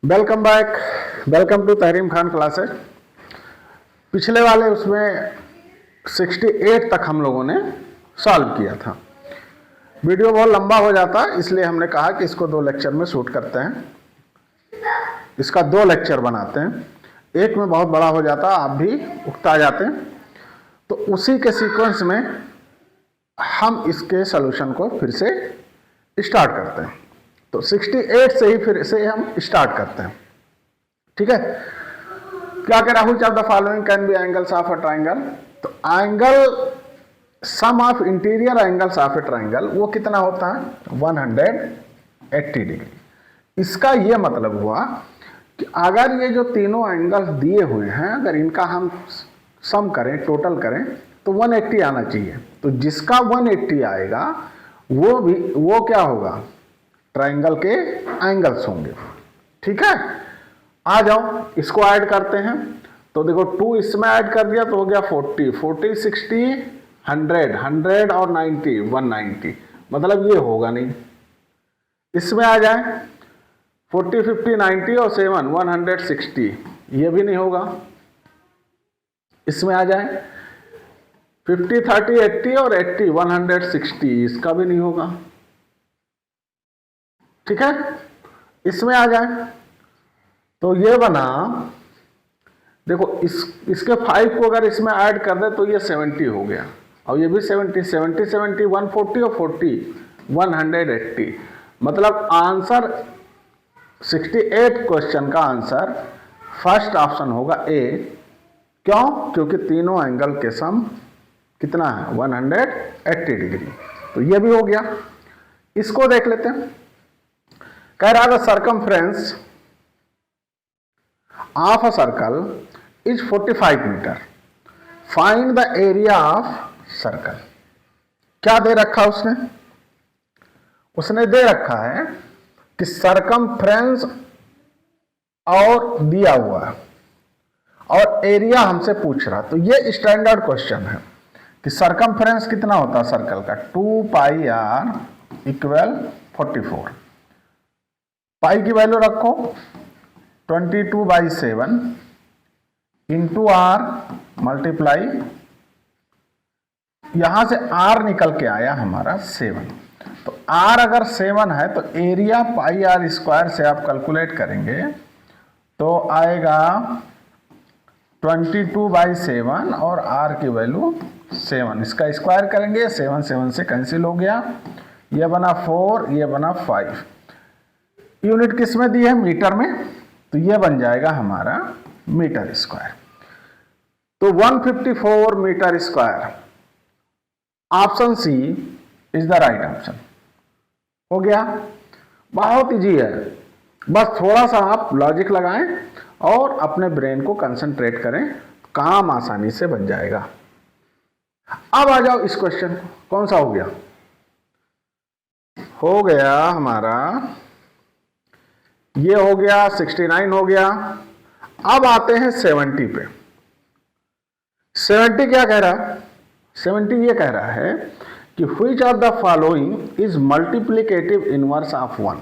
Welcome back. Welcome to Tahreem Khan classes. पिछले वाले उसमें 68 तक हम लोगों ने सॉल्व किया था। वीडियो बहुत लंबा हो जाता है, इसलिए हमने कहा कि इसको 2 लेक्चर में शूट करते हैं। इसका 2 लेक्चर बनाते हैं, एक में बहुत बड़ा हो जाता, आप भी उकता जाते हैं। तो उसी के सीक्वेंस में हम इसके सॉल्यूशन को फिर से स्टार्ट करते हैं। तो 68 से ही फिर से हम स्टार्ट करते हैं, ठीक है। क्या कह रहा हूं, of the following can be angles of a triangle. तो angle sum of interior angles of a triangle वो कितना होता है, 180 डिग्री। इसका ये मतलब हुआ कि अगर ये जो तीनों एंगल्स दिए हुए हैं, अगर इनका हम सम करें, टोटल करें, तो 180 आना चाहिए। तो जिसका 180 आएगा वो क्या होगा, ट्राइंगल के एंगल्स होंगे, ठीक है। आ जाओ, इसको ऐड करते हैं। तो देखो 2 इसमें ऐड कर दिया तो हो गया 40, 40, 60, 100, 100 और 90, 190। मतलब ये होगा नहीं। इसमें आ जाए 40, 50, 90 और 7, 160, ये भी नहीं होगा। इसमें आ जाए 50, 30, 80 और 80, 160, इसका भी नहीं होगा, ठीक है। इसमें आ जाए तो ये बना, देखो इसके 5 को अगर इसमें ऐड कर दे तो ये 70 हो गया, और ये भी 70, 70, 70, 140 और 40, 180। मतलब आंसर 68 क्वेश्चन का आंसर फर्स्ट ऑप्शन होगा ए। क्यों? क्योंकि तीनों एंगल के सम कितना है, 180 डिग्री। तो ये भी हो गया। इसको देख लेते हैं। कह रहा है circumference of a circle is 45 metre, find the area of circle. क्या दे रखा उसने दे रखा है कि सर्कमफ्रेंस और दिया हुआ और एरिया हमसे पूछ रहा। तो ये स्टैंडर्ड क्वेश्चन है कि सर्कमफ्रेंस कितना होता है सर्कल का, 2 पाई आर इक्वल 44। पाई की वैल्यू रखो 22/7 इंटू आर मल्टीप्लाई, यहां से आर निकल के आया हमारा 7। तो आर अगर 7 है तो एरिया पाई आर स्क्वायर से आप कैलकुलेट करेंगे तो आएगा 22/7 और आर की वैल्यू 7। इसका स्क्वायर करेंगे, 7 7 से कैंसिल हो गया, ये बना 4, ये बना 5। यूनिट किस में दी है, मीटर में, तो ये बन जाएगा हमारा मीटर स्क्वायर। तो 154 metre square, option C is the right option. हो गया, बहुत इजी है। बस थोड़ा सा आप लॉजिक लगाएं और अपने ब्रेन को कंसंट्रेट करें, काम आसानी से बन जाएगा। अब आ जाओ इस क्वेश्चन को, कौन सा हो गया, हो गया हमारा, ये हो गया 69 हो गया। अब आते हैं 70 पे। 70 क्या कह रहा है, 70 ये कह रहा है कि which of the following is multiplicative inverse of 1।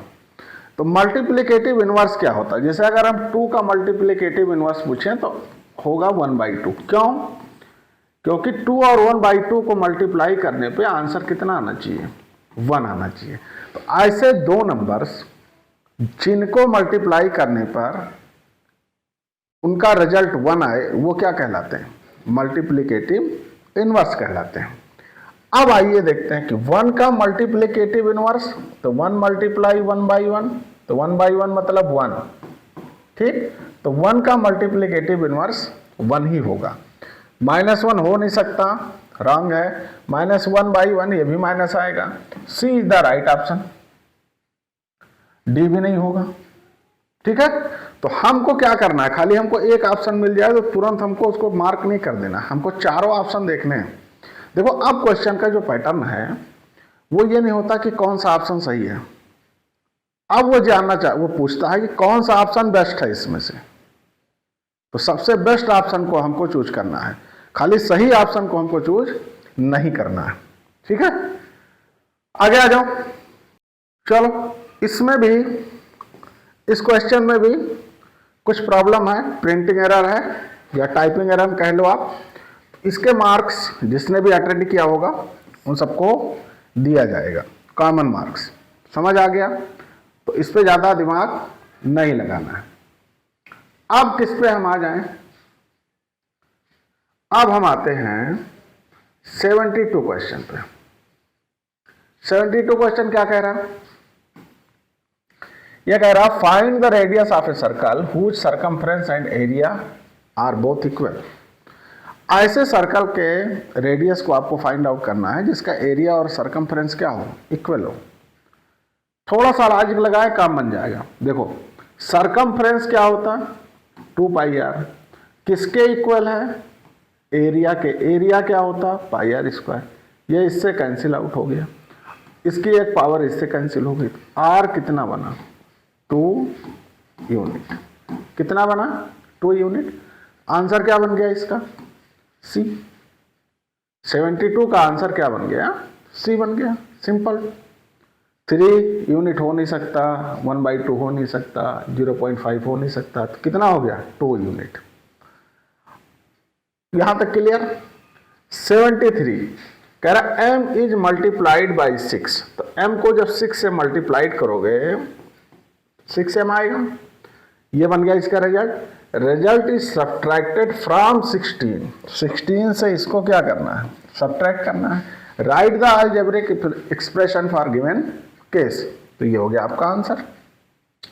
तो मल्टीप्लिकेटिव इनवर्स क्या होता है, जैसे अगर हम 2 का मल्टीप्लिकेटिव इनवर्स पूछें तो होगा 1/2। क्यों? क्योंकि 2 और 1/2 को मल्टीप्लाई करने पे आंसर कितना आना चाहिए, 1 आना चाहिए। तो ऐसे 2 नंबर्स जिनको मल्टीप्लाई करने पर उनका रिजल्ट 1 आए, वो क्या कहलाते हैं, मल्टीप्लिकेटिव इनवर्स कहलाते हैं। अब आइए देखते हैं कि 1 का मल्टीप्लिकेटिव इनवर्स, तो 1 मल्टीप्लाई 1/1, तो 1/1 मतलब 1, ठीक। तो 1 का मल्टीप्लिकेटिव इनवर्स 1 ही होगा। -1 हो नहीं सकता, रॉन्ग है। -1/1 ये भी माइनस आएगा। C is the right option, D भी नहीं होगा, ठीक है। तो हमको क्या करना है, खाली हमको एक ऑप्शन मिल जाए तो तुरंत हमको उसको मार्क नहीं कर देना, हमको चारों ऑप्शन देखने हैं। देखो अब क्वेश्चन का जो पैटर्न है वो ये नहीं होता कि कौन सा ऑप्शन सही है, अब वो जानना चाहे, वो पूछता है कि कौन सा ऑप्शन बेस्ट है इसमें से। तो सबसे बेस्ट ऑप्शन को हमको चूज करना है, खाली सही ऑप्शन को हमको चूज नहीं करना है, ठीक है। आगे आ जाओ, चलो इसमें भी इस क्वेश्चन में भी कुछ प्रॉब्लम है, प्रिंटिंग एरर है या टाइपिंग एरर कह लो आप। इसके मार्क्स जिसने भी अटेंड किया होगा उन सबको दिया जाएगा, कॉमन मार्क्स। समझ आ गया? तो इस पे ज़्यादा दिमाग नहीं लगाना है। अब किस पे हम आ जाएं? अब हम आते हैं 72 क्वेश्चन पे। 72 क्वेश्चन क्या कह रहा है? यह कह रहा find the radius of a circle whose circumference and area are both equal. ऐसे सर्कल के रेडियस को आपको फाइंड आउट करना है जिसका एरिया और सरकमफ्रेंस क्या हो, इक्वल हो। थोड़ा सा लॉजिक लगाए, काम बन जाएगा। देखो सरकमफ्रेंस क्या होता है, 2 पाई आर। किसके इक्वल है? एरिया के। एरिया क्या होता? पाई आर स्क्वायर। ये इससे कैंसिल आउट हो गया, इसकी एक पावर इससे कैंसिल हो गई। आर कितना बना? 2 यूनिट। कितना बना? 2 यूनिट। आंसर क्या बन गया इसका? सी। 72 का आंसर क्या बन गया? सी बन गया। सिंपल। 3 यूनिट हो नहीं सकता, 1/2 हो नहीं सकता, 0.5 हो नहीं सकता, तो कितना हो गया? 2 यूनिट। यहां तक क्लियर? 73 कह रहा m इज मल्टीप्लाइड बाई 6। तो m को जब 6 से मल्टीप्लाइड करोगे 6m आएगा। ये बन गया इसका result. Result is subtracted from 16 से इसको क्या करना है? सब्ट्रैक्ट करना है। Right the algebraic expression for given case. तो ये हो गया आपका आंसर।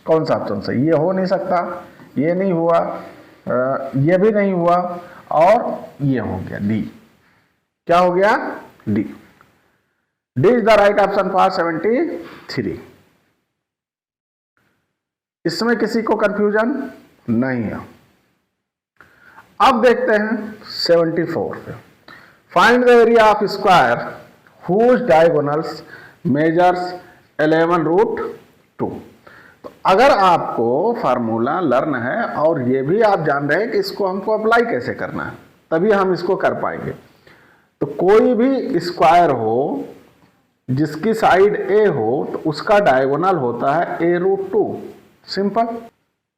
कौन सा ऑप्शन सही? ये हो नहीं सकता, ये नहीं हुआ, ये भी नहीं हुआ, और ये हो गया डी। क्या हो गया? D. D is the right option for 73। इसमें किसी को कंफ्यूजन नहीं है। अब देखते हैं 74 पे। Find the area of square whose diagonals measures 11√2। तो अगर आपको फार्मूला लर्न है और ये भी आप जान रहे हैं कि इसको हमको अप्लाई कैसे करना है, तभी हम इसको कर पाएंगे। तो कोई भी स्क्वायर हो जिसकी साइड ए हो तो उसका डायगोनल होता है a√2। सिंपल।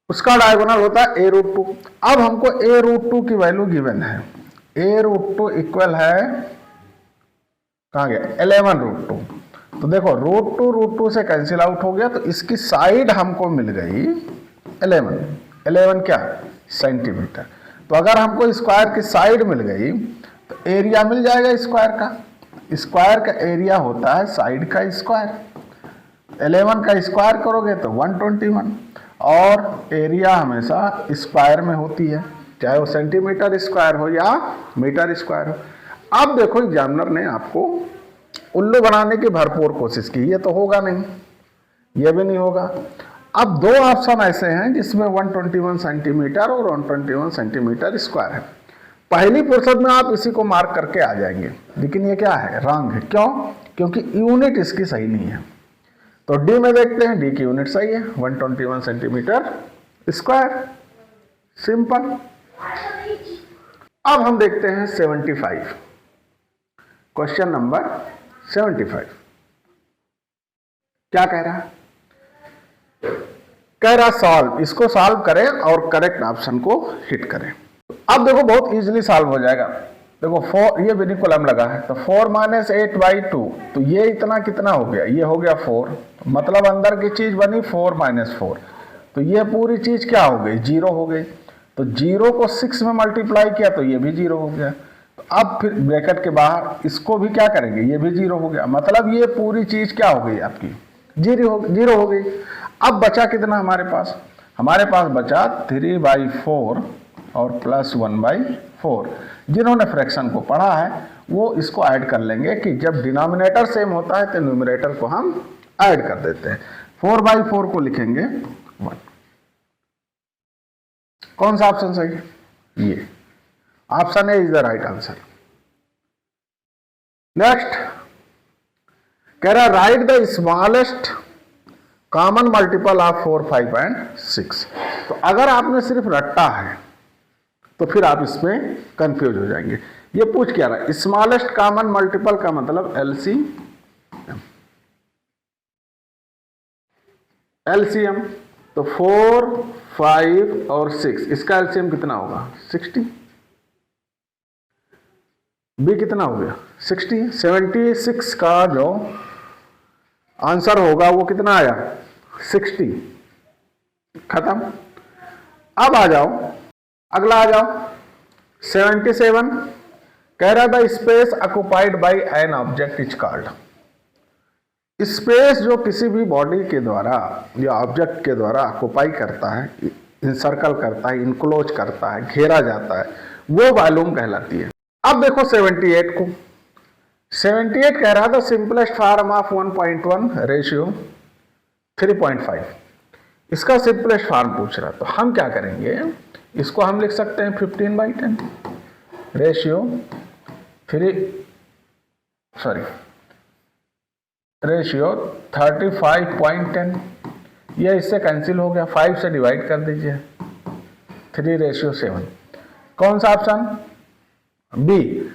उसका डायगोनल होता है a√2। अब हमको a√2 की वैल्यू गिवन है। a√2 इक्वल है, कहाँ गया? 11√2। तो देखो √2 से कैंसिल आउट हो गया, तो इसकी साइड हमको मिल गई 11 क्या? सेंटीमीटर। तो अगर हमको स्क्वायर की साइड मिल गई तो एरिया मिल जाएगा स्क्वायर का। स्क्वायर का एरिया होता है साइड का स्क्वायर। 11 का स्क्वायर करोगे तो 121, और एरिया हमेशा स्क्वायर में होती है, चाहे वो सेंटीमीटर स्क्वायर हो या मीटर स्क्वायर हो। अब देखो एग्जामिनर ने आपको उल्लू बनाने की भरपूर कोशिश की। ये तो होगा नहीं, ये भी नहीं होगा। अब 2 ऑप्शन ऐसे हैं जिसमें 121 सेंटीमीटर और 121 सेंटीमीटर स्क्वायर है। पहली फुर्सत में आप इसी को मार्क करके आ जाएंगे, लेकिन ये क्या है? रॉन्ग है। क्यों? क्योंकि यूनिट इसकी सही नहीं है। तो डी में देखते हैं, डी की यूनिट सही है, 121 सेंटीमीटर स्क्वायर। सिंपल। अब हम देखते हैं 75। क्वेश्चन नंबर 75 क्या कह रहा है? कह रहा सॉल्व। इसको सॉल्व करें और करेक्ट ऑप्शन को हिट करें। अब देखो बहुत इजीली सॉल्व हो जाएगा। देखो 4, ये विनिकुलम लगा है, तो 4 - 8/2, तो ये इतना कितना हो गया? ये हो गया 4। मतलब अंदर की चीज बनी 4 - 4, तो ये पूरी चीज क्या हो गई? 0 हो गई। तो 0 को 6 में मल्टीप्लाई किया तो ये भी 0 हो गया। तो अब फिर ब्रैकेट के बाहर इसको भी क्या करेंगे? ये भी 0 हो गया। मतलब ये पूरी चीज क्या हो गई आपकी? 0 हो गई। अब बचा कितना हमारे पास? हमारे पास बचा 3/4 और प्लस 1/4। जिन्होंने फ्रैक्शन को पढ़ा है वो इसको ऐड कर लेंगे कि जब डिनोमिनेटर सेम होता है तो न्यूमरेटर को हम ऐड कर देते हैं। 4/4 को लिखेंगे 1। कौन सा ऑप्शन सही? ये option A is the right answer. Next कह रहा right the smallest common multiple of 4, 5 and 6। तो अगर आपने सिर्फ रट्टा है तो फिर आप इसमें कंफ्यूज हो जाएंगे। ये पूछ क्या रहा है? स्मॉलेस्ट कॉमन मल्टीपल का मतलब एलसीएम। तो 4, 5 और 6, इसका एलसीएम कितना होगा? 60। बी कितना हो गया? 60। 76 का जो आंसर होगा वो कितना आया? 60। खत्म। अब आ जाओ, अगला आ जाओ 77। कह रहा था space occupied by an object is called. Space जो किसी भी बॉडी के द्वारा या ऑब्जेक्ट के द्वारा ऑक्युपाई करता है, इंसर्कल करता है, इनक्लोज करता है, घेरा जाता है, वो वॉल्यूम कहलाती है। अब देखो 78 को। 78 कह रहा था सिंपलेस्ट फॉर्म ऑफ 1.1 रेशियो 3.5। इसका सिंपलेस्ट फॉर्म पूछ रहा, तो हम क्या करेंगे, इसको हम लिख सकते हैं 15/10 रेशियो 35.10। यह इससे कैंसिल हो गया, 5 से डिवाइड कर दीजिए, 3:7। कौन सा ऑप्शन? बी।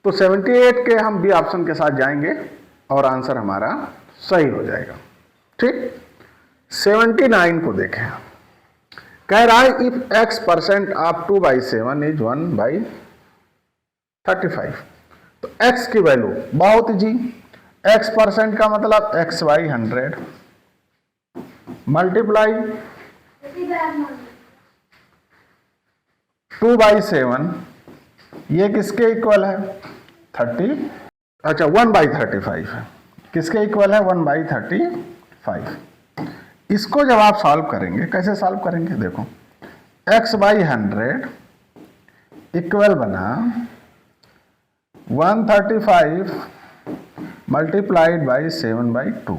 तो 78 के हम बी ऑप्शन के साथ जाएंगे और आंसर हमारा सही हो जाएगा। ठीक। 79 को देखें। कह रहा है इफ x% ऑफ 2/7 इज 1/35। तो x की वैल्यू बहुत जी, x% का मतलब x/100 मल्टीप्लाई 2/7, ये किसके इक्वल है? 30। अच्छा 1/35 है, किसके इक्वल है? 1/35। इसको जब आप सॉल्व करेंगे, कैसे सॉल्व करेंगे? देखो x/100 इक्वल बना 135 मल्टीप्लाइड बाई 7/2।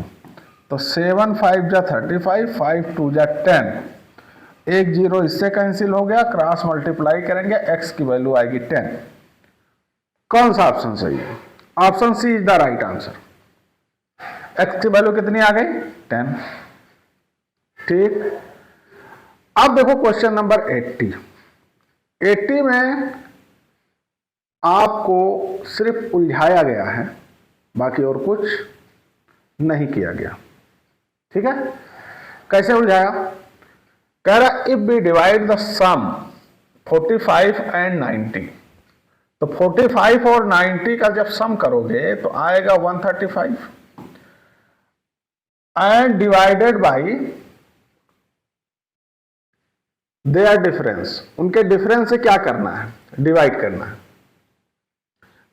तो 7 5 जा 35, 5 2 जा 10, एक जीरो इससे कैंसिल हो गया, क्रॉस मल्टीप्लाई करेंगे, x की वैल्यू आएगी 10। कौन सा ऑप्शन सही है? Option C is the right answer. x की वैल्यू कितनी आ गई? 10। ठीक। अब देखो क्वेश्चन नंबर 80। 80 में आपको सिर्फ उलझाया गया है, बाकी और कुछ नहीं किया गया। ठीक है। कैसे उलझाया? कह रहा if we divide the sum 45 and 90, तो 45 और 90 का जब सम करोगे तो आएगा 135 and divided by there difference. उनके डिफरेंस से क्या करना है? डिवाइड करना है।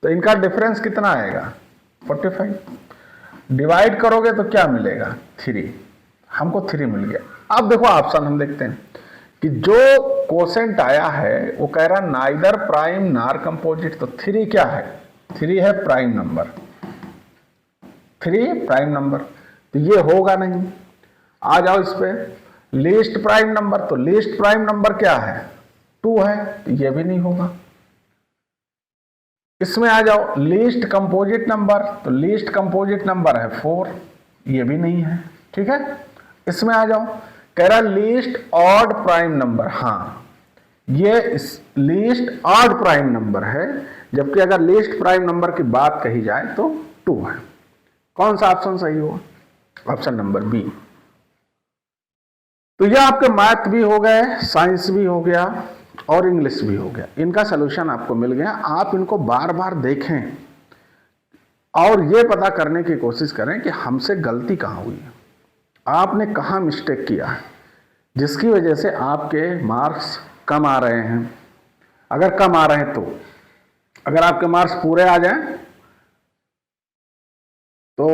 तो इनका डिफरेंस कितना आएगा? 45। डिवाइड करोगे तो क्या मिलेगा? 3। हमको 3 मिल गया। अब देखो ऑप्शन हम देखते हैं कि जो कोसेंट आया है वो कह रहा नाइदर प्राइम नार कंपोजिट। तो 3 क्या है? 3 है प्राइम नंबर। 3 प्राइम नंबर, तो ये होगा नहीं। आ जाओ इस पे लीस्ट प्राइम नंबर। तो लीस्ट प्राइम नंबर क्या है? 2 है, तो ये भी नहीं होगा। इसमें आ जाओ लीस्ट कंपोजिट नंबर। तो लीस्ट कंपोजिट नंबर है 4, ये भी नहीं है। ठीक है। इसमें आ जाओ, कह रहा लीस्ट ऑड प्राइम नंबर। हाँ, ये लीस्ट ऑड प्राइम नंबर है, जबकि अगर लीस्ट प्राइम नंबर की बात कही जाए तो 2 है। कौन सा ऑप्शन सही होगा? Option number B. तो ये आपके मैथ भी हो गए, साइंस भी हो गया और इंग्लिश भी हो गया। इनका सलूशन आपको मिल गया। आप इनको बार बार देखें और ये पता करने की कोशिश करें कि हमसे गलती कहाँ हुई है, आपने कहाँ मिस्टेक किया है, जिसकी वजह से आपके मार्क्स कम आ रहे हैं। अगर कम आ रहे हैं तो अगर आपके मार्क्स पूरे आ जाएं तो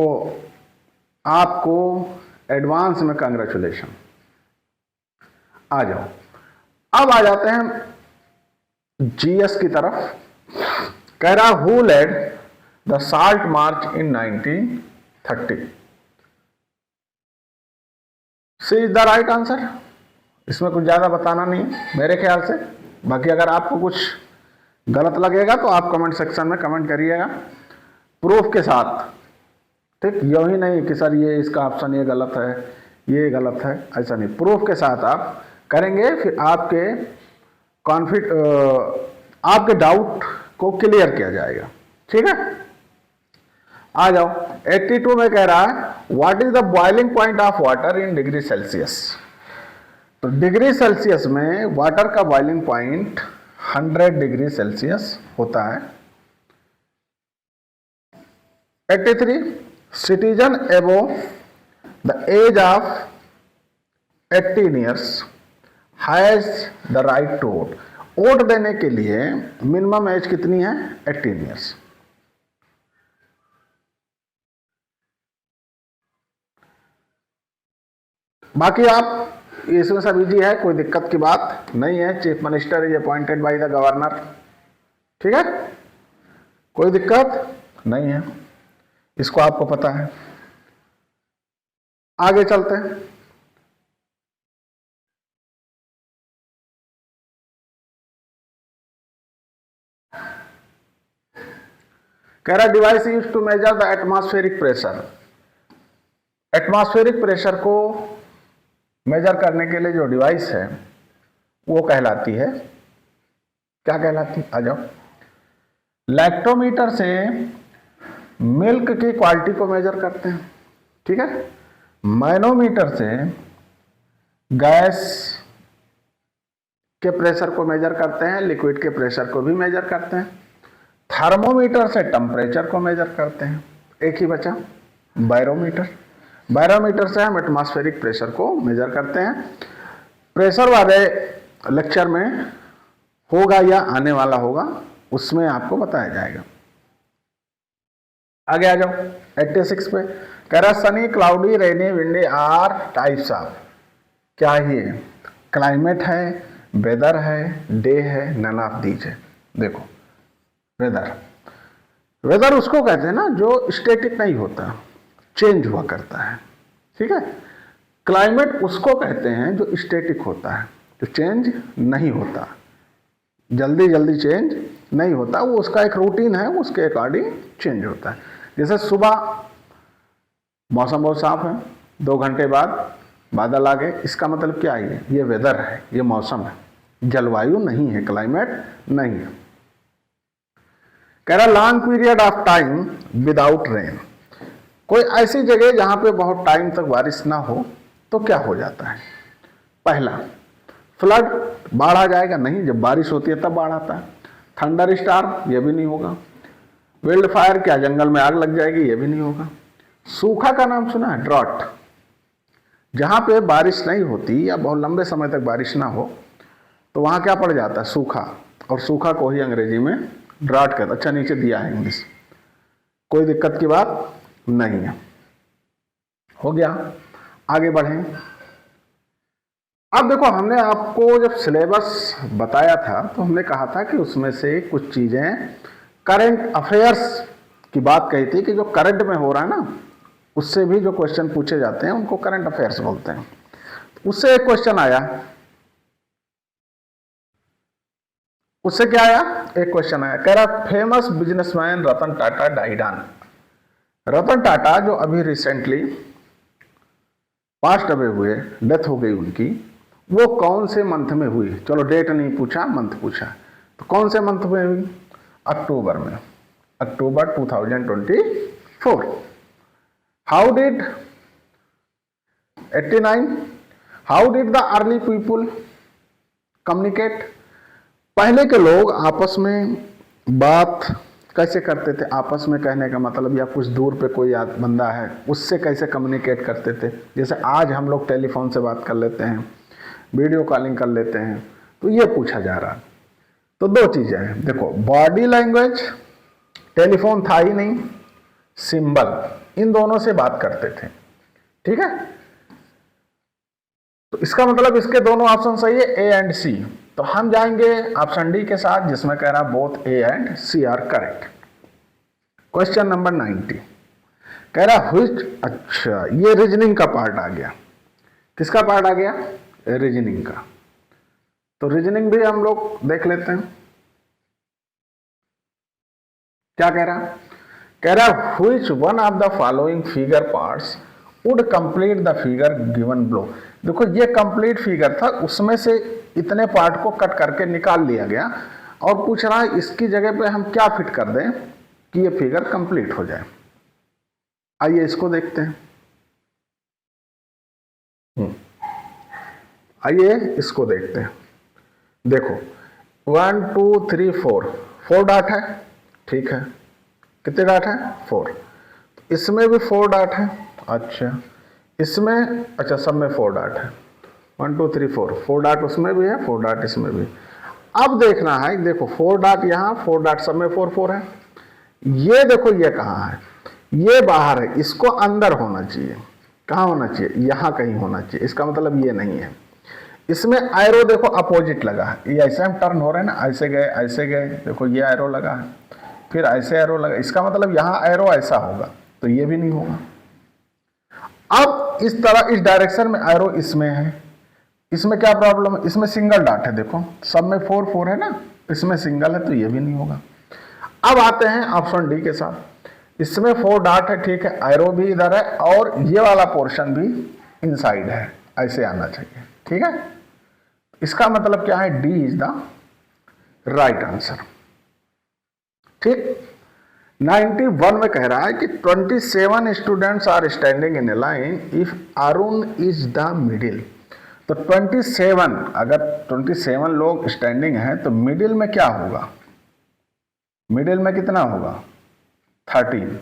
आपको एडवांस में कांग्रेचुलेशन। आ जाओ, अब आ जाते हैं जीएस की तरफ। कह रहा who led the Salt March in 1930। C is the right answer. इसमें कुछ ज्यादा बताना नहीं मेरे ख्याल से। बाकी अगर आपको कुछ गलत लगेगा तो आप कमेंट सेक्शन में कमेंट करिएगा प्रूफ के साथ। ठीक, यूं ही नहीं कि सर ये इसका ऑप्शन ये गलत है, ये गलत है, ऐसा नहीं। प्रूफ के साथ आप करेंगे, फिर आपके डाउट को क्लियर किया जाएगा। ठीक है। आ जाओ 82 में कह रहा है what is the boiling point of water in degree Celsius. तो डिग्री सेल्सियस में वाटर का बॉइलिंग पॉइंट 100 डिग्री सेल्सियस होता है। 83 citizen above the age of 18 years has the right to vote. Vote देने के लिए मिनिमम एज कितनी है? 18 ईयर्स। बाकी आप इसमें सब इजी है, कोई दिक्कत की बात नहीं है। Chief minister is appointed by the governor, ठीक है, कोई दिक्कत नहीं है, इसको आपको पता है। आगे चलते हैं। कह रहा device use to measure the atmospheric pressure. Atmospheric pressure को मेजर करने के लिए जो डिवाइस है वो कहलाती है, क्या कहलाती है? आ जाओ। लैक्टोमीटर से मिल्क की क्वालिटी को मेजर करते हैं, ठीक है। मैनोमीटर से गैस के प्रेशर को मेजर करते हैं, लिक्विड के प्रेशर को भी मेजर करते हैं। थर्मोमीटर से टेम्परेचर को मेजर करते हैं। एक ही बचा बैरोमीटर। बैरोमीटर से हम एटमॉस्फेरिक प्रेशर को मेजर करते हैं। प्रेशर वाले लेक्चर में होगा या आने वाला होगा, उसमें आपको बताया जाएगा। आगे आ जाओ 86 पे। कह रहा sunny, cloudy, rainy, windy are types of, क्या ही है? क्लाइमेट है, वेदर है, डे है, नन ऑफ दीज है। देखो वेदर, वेदर उसको कहते हैं ना जो स्टैटिक नहीं होता, चेंज हुआ करता है, ठीक है। क्लाइमेट उसको कहते हैं जो स्टैटिक होता है, जो चेंज नहीं होता, जल्दी जल्दी चेंज नहीं होता, वो उसका एक रूटीन है, उसके अकॉर्डिंग चेंज होता है। जैसे सुबह मौसम बहुत साफ है, 2 घंटे बाद बादल आ गए, इसका मतलब क्या है? ये वेदर है, ये मौसम है, जलवायु नहीं है, क्लाइमेट नहीं है। कह रहा long period of time without rain. कोई ऐसी जगह जहां पे बहुत टाइम तक बारिश ना हो तो क्या हो जाता है? पहला, फ्लड, बाढ़ आ जाएगा। नहीं, जब बारिश होती है तब बाढ़ आता है। थंडर स्टार्म, ये भी नहीं होगा। विल्ड फायर, क्या जंगल में आग लग जाएगी? ये भी नहीं होगा। सूखा का नाम सुना है? ड्रॉट, जहां पे बारिश नहीं होती या बहुत लंबे समय तक बारिश ना हो तो वहां क्या पड़ जाता है? सूखा। और सूखा को ही अंग्रेजी में ड्रॉट कहते। अच्छा, नीचे दिया है इंग्लिश, कोई दिक्कत की बात नहीं है। हो गया, आगे बढ़ें। अब देखो, हमने आपको जब सिलेबस बताया था तो हमने कहा था कि उसमें से कुछ चीजें करंट अफेयर्स की बात कही थी, कि जो करंट में हो रहा है ना, उससे भी जो क्वेश्चन पूछे जाते हैं उनको करंट अफेयर्स बोलते हैं। उससे एक क्वेश्चन आया, उससे क्या आया? एक क्वेश्चन आया, कह रहा famous businessman Ratan Tata died on. Ratan Tata जो अभी रिसेंटली पास्ट अवे हुए, डेथ हो गई उनकी, वो कौन से मंथ में हुई? चलो डेट नहीं पूछा, मंथ पूछा। तो कौन से मंथ में हुई? अक्टूबर में, अक्टूबर 2024। How did 89, how did the early people communicate? पहले के लोग आपस में बात कैसे करते थे? आपस में कहने का मतलब, या कुछ दूर पे कोई बंदा है उससे कैसे कम्युनिकेट करते थे? जैसे आज हम लोग टेलीफोन से बात कर लेते हैं, वीडियो कॉलिंग कर लेते हैं, तो ये पूछा जा रहा। तो 2 चीजें हैं, देखो, बॉडी लैंग्वेज, टेलीफोन था ही नहीं, सिंबल, इन दोनों से बात करते थे, ठीक है। तो इसका मतलब इसके दोनों ऑप्शन सही है, ए एंड सी। तो हम जाएंगे ऑप्शन डी के साथ, जिसमें कह रहा both A and C are correct. Question number 90 कह रहा व्हिच, अच्छा ये रीजनिंग का पार्ट आ गया। किसका पार्ट आ गया? रीजनिंग का। तो रीजनिंग भी हम लोग देख लेते हैं। क्या कह रहा? कह रहा which one of the following figure parts would complete the figure given below. देखो, ये कंप्लीट फिगर था, उसमें से इतने पार्ट को कट करके निकाल लिया गया और पूछ रहा है इसकी जगह पे हम क्या फिट कर दें कि ये फिगर कंप्लीट हो जाए। आइए इसको देखते हैं। आइए इसको देखते हैं। देखो 1 2 3 4 डॉट है, ठीक है। कितने डॉट है? 4। इसमें भी 4 डॉट है। अच्छा इसमें, अच्छा सब में 4 डॉट है। 1 2 3 4 डॉट उसमें भी है, 4 डॉट इसमें भी। अब देखना है, देखो 4 डॉट यहाँ, 4 डॉट सब में 4 है। ये देखो ये कहाँ है? ये बाहर है, इसको अंदर होना चाहिए। कहाँ होना चाहिए? यहाँ कहीं होना चाहिए। इसका मतलब ये नहीं है। इसमें एरो देखो अपोजिट लगा है, ये ऐसे हम टर्न हो रहे हैं ना, ऐसे गए ऐसे गए, देखो ये एरो लगा है, फिर ऐसे एरो लगा। इसका मतलब यहाँ एरो ऐसा होगा, तो ये भी नहीं होगा। अब इस तरह इस डायरेक्शन में एरो इसमें है, इसमें क्या प्रॉब्लम है? इसमें सिंगल डॉट है, देखो सब में 4 है ना, इसमें सिंगल है, तो ये भी नहीं होगा। अब आते हैं ऑप्शन डी के साथ। इसमें 4 डॉट है, ठीक है, एरो भी इधर है और ये वाला पोर्शन भी इनसाइड है, ऐसे आना चाहिए, ठीक है। इसका मतलब क्या है? D is the right answer, ठीक। 91 में कह रहा है कि 27 students are standing in a line if Arun is the middle. तो 27, अगर 27 लोग स्टैंडिंग हैं तो मिडिल में क्या होगा? मिडिल में कितना होगा? 13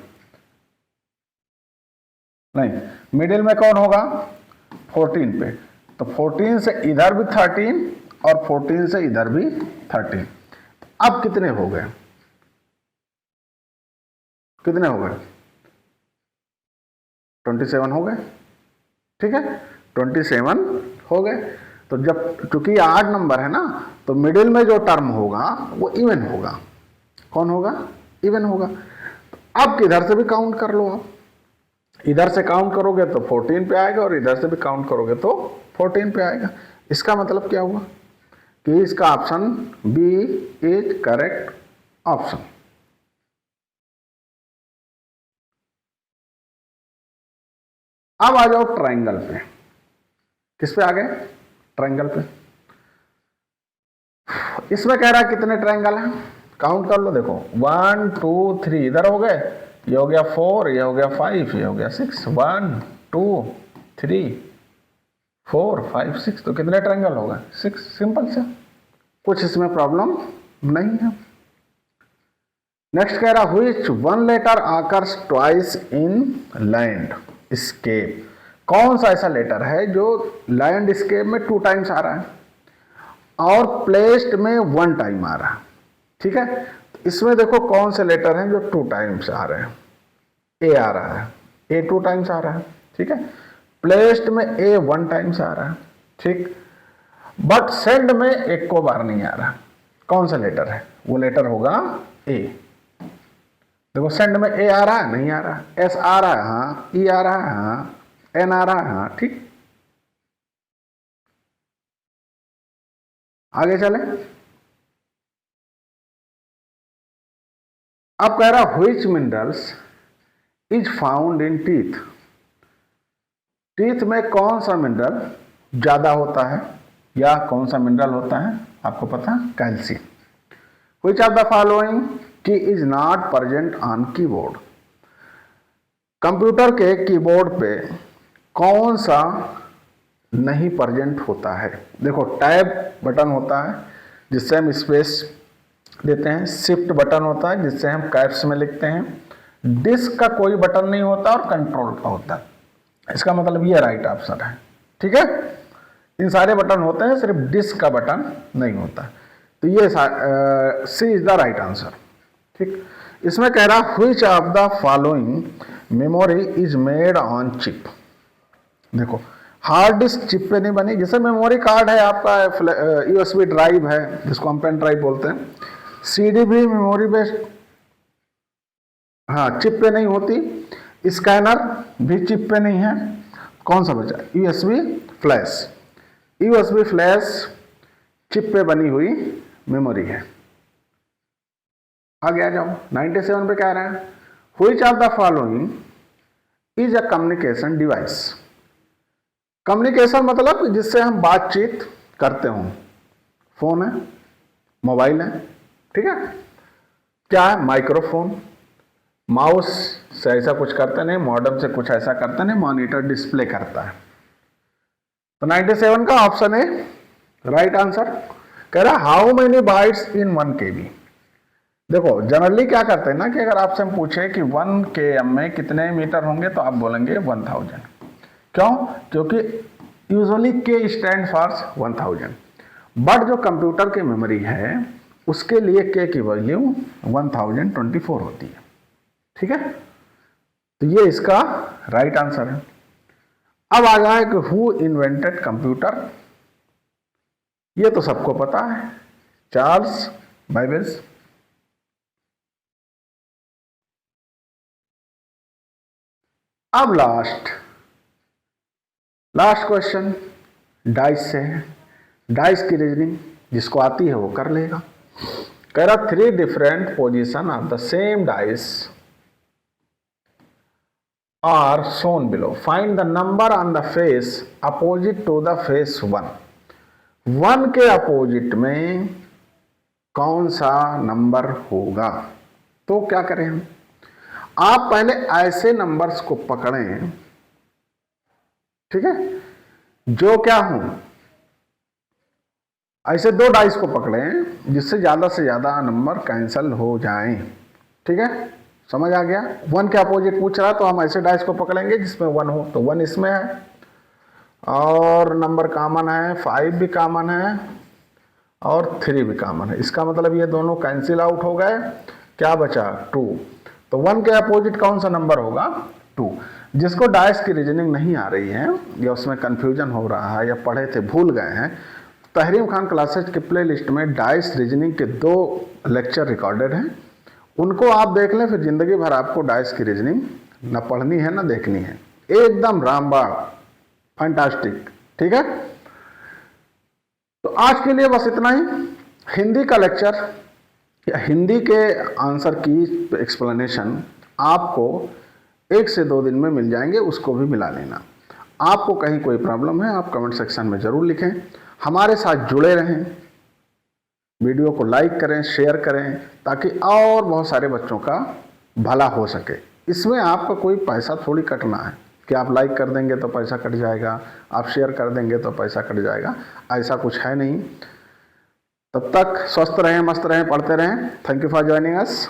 नहीं, मिडिल में कौन होगा? 14 पे। तो 14 से इधर भी 13 और 14 से इधर भी 13। अब कितने हो गए? कितने हो गए? 27 हो गए, ठीक है, 27 हो गए। तो जब चूंकि 8 नंबर है ना, तो मिडिल में जो टर्म होगा वो इवन होगा। कौन होगा? इवन होगा। अब किधर से भी काउंट कर लो आप, इधर से काउंट करोगे तो 14 पे आएगा और इधर से भी काउंट करोगे तो 14 पे आएगा। इसका मतलब क्या हुआ कि इसका option B is correct option. अब आ जाओ ट्रायंगल पे। किस पे आ गए? ट्रायंगल पे। इसमें कह रहा है कितने ट्रायंगल हैं, काउंट कर लो। देखो 1 2 3 इधर हो गए, ये हो गया 4, ये हो गया 5, ये हो गया 6। 1 2 3 4 5 6, तो कितने ट्रायंगल हो गए? 6। सिंपल से, कुछ इसमें प्रॉब्लम नहीं है। नेक्स्ट कह रहा which one letter occurs twice in landscape. कौन सा ऐसा लेटर है जो लैंड स्केप में 2 टाइम्स आ रहा है और प्लेस्ड में 1 टाइम आ रहा है, ठीक है। इसमें देखो कौन से लेटर हैं जो 2 टाइम्स आ रहे हैं। ए आ रहा है, ए 2 टाइम्स आ रहा है, ठीक है। प्लेस्ड में ए 1 टाइम्स आ रहा है, ठीक। बट सेंड में एक को बार नहीं आ रहा। कौन सा लेटर है? वो लेटर होगा ए। देखो सेंड में ए आ रहा है, नहीं आ रहा, एस आ रहा है, हाँ, ई आ रहा है, हाँ, एन आ रहा है, हाँ, ठीक। आगे चले। अब कह रहा which minerals is found in teeth. Teeth में कौन सा मिनरल ज्यादा होता है या कौन सा मिनरल होता है? आपको पता? Calcium. Which of the following key is not present on keyboard. Computer के कीबोर्ड पे कौन सा नहीं प्रेजेंट होता है? देखो टैब बटन होता है जिससे हम स्पेस देते हैं, शिफ्ट बटन होता है जिससे हम कैप्स में लिखते हैं, डिस्क का कोई बटन नहीं होता और कंट्रोल का होता है। इसका मतलब ये राइट ऑप्शन है, ठीक है। इन सारे बटन होते हैं, सिर्फ डिस्क का बटन नहीं होता। तो ये सी इज द राइट आंसर, ठीक। इसमें कह रहा which of the following memory is made on chip. देखो हार्ड डिस्क चिप पे नहीं बनी, जैसे मेमोरी कार्ड है आपका, यूएसबी ड्राइव है जिसको हम पेन ड्राइव बोलते हैं, सीडी भी मेमोरी बेस्ड, हाँ, चिप पे नहीं होती। स्कैनर भी चिप पे नहीं है। कौन सा बचा? USB flash. USB flash chip पे बनी हुई मेमोरी है। आगे आ जाओ। 97 पे कह रहा है which of the following is a communication device. Communication मतलब जिससे हम बातचीत करते हो। फोन है, मोबाइल है, ठीक है। क्या है? माइक्रोफोन। माउस से ऐसा कुछ करते नहीं, मॉडेम से कुछ ऐसा करते नहीं, मॉनिटर डिस्प्ले करता है। तो 97 का ऑप्शन है राइट आंसर। कह रहा how many bytes in 1 KB। देखो जनरली क्या करते हैं ना कि अगर आपसे हम पूछे कि 1 km में कितने मीटर होंगे तो आप बोलेंगे 1000। क्यों? क्योंकि यूजुअली के स्टैंड फॉर 1000, बट जो कंप्यूटर की मेमोरी है उसके लिए के की वैल्यू 1024 होती है। ठीक है, तो ये इसका राइट आंसर है। अब आ जाए कि हु इन्वेंटेड कंप्यूटर। ये तो सबको पता है, चार्ल्स बाबेज। अब लास्ट क्वेश्चन डाइस से है। डाइस की रीजनिंग जिसको आती है वो कर लेगा। कह रहा 3 different position of the same dice are shown below, find the number on the face opposite to the face 1। 1 के अपोजिट में कौन सा नंबर होगा? तो क्या करें हम, आप पहले ऐसे नंबर्स को पकड़ें, ठीक है, जो क्या हो, ऐसे 2 डाइस को पकड़ें जिससे ज्यादा से ज्यादा नंबर कैंसिल हो जाएं। ठीक है, समझ आ गया? 1 के अपोजिट पूछ रहा तो हम ऐसे डाइस को पकड़ेंगे जिसमें 1 हो, तो 1 इसमें है और नंबर कॉमन है, 5 भी कॉमन है और 3 भी कॉमन है। इसका मतलब ये दोनों कैंसिल आउट हो गए, क्या बचा? 2। तो 1 के अपोजिट कौन सा नंबर होगा? 2। जिसको डाइस की रीजनिंग नहीं आ रही है या उसमें कंफ्यूजन हो रहा है या पढ़े थे भूल गए हैं, तहरीम खान क्लासेज के प्ले लिस्ट में डाइस रीजनिंग के 2 लेक्चर रिकॉर्डेड हैं, उनको आप देख लें, फिर जिंदगी भर आपको डाइस की रीजनिंग न पढ़नी है न देखनी है, एकदम रामबाण, फैंटास्टिक। ठीक है, तो आज के लिए बस इतना ही। हिंदी का लेक्चर या हिंदी के आंसर की एक्सप्लेनेशन आपको 1 से 2 दिन में मिल जाएंगे, उसको भी मिला लेना। आपको कहीं कोई प्रॉब्लम है आप कमेंट सेक्शन में जरूर लिखें। हमारे साथ जुड़े रहें, वीडियो को लाइक करें, शेयर करें, ताकि और बहुत सारे बच्चों का भला हो सके। इसमें आपका कोई पैसा थोड़ी कटना है कि आप लाइक कर देंगे तो पैसा कट जाएगा, आप शेयर कर देंगे तो पैसा कट जाएगा, ऐसा कुछ है नहीं। तब तक स्वस्थ रहें, मस्त रहें, पढ़ते रहें। Thank you for joining us.